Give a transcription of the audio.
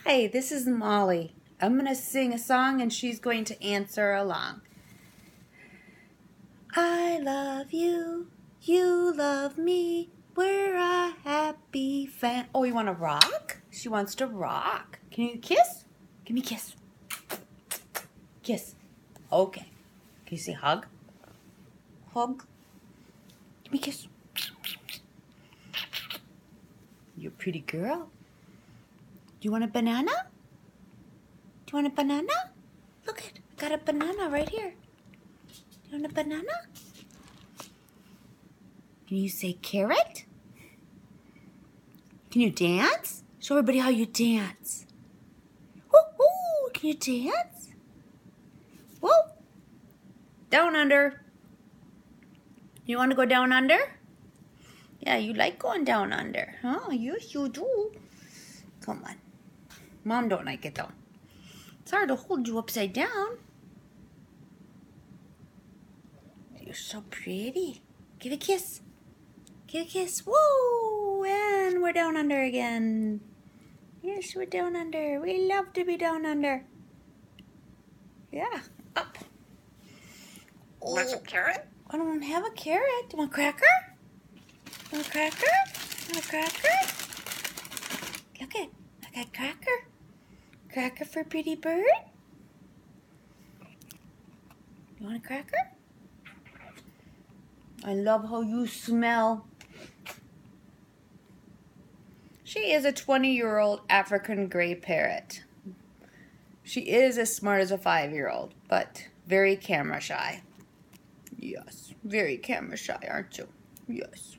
Hi, this is Molly. I'm going to sing a song and she's going to answer along. I love you, you love me, we're a happy family. Oh, you want to rock? She wants to rock. Can you kiss? Give me a kiss. Kiss. Okay. Can you say hug? Hug. Give me a kiss. You're a pretty girl. Do you want a banana? Do you want a banana? Look it, I got a banana right here. Do you want a banana? Can you say carrot? Can you dance? Show everybody how you dance. Woo, woo. Can you dance? Whoa. Down under. You want to go down under? Yeah, you like going down under. Oh, yes, you do. Come on. Mom don't like it, though. It's hard to hold you upside down. You're so pretty. Give a kiss. Give a kiss. Woo! And we're down under again. Yes, we're down under. We love to be down under. Yeah, up. Want some carrot? I don't have a carrot. You want a cracker? Want a cracker? Want a cracker? Look it. I got cracker. Cracker for pretty bird? You want a cracker? I love how you smell. She is a 20-year-old African gray parrot. She is as smart as a 5-year-old, but very camera shy. Yes, very camera shy, aren't you? Yes.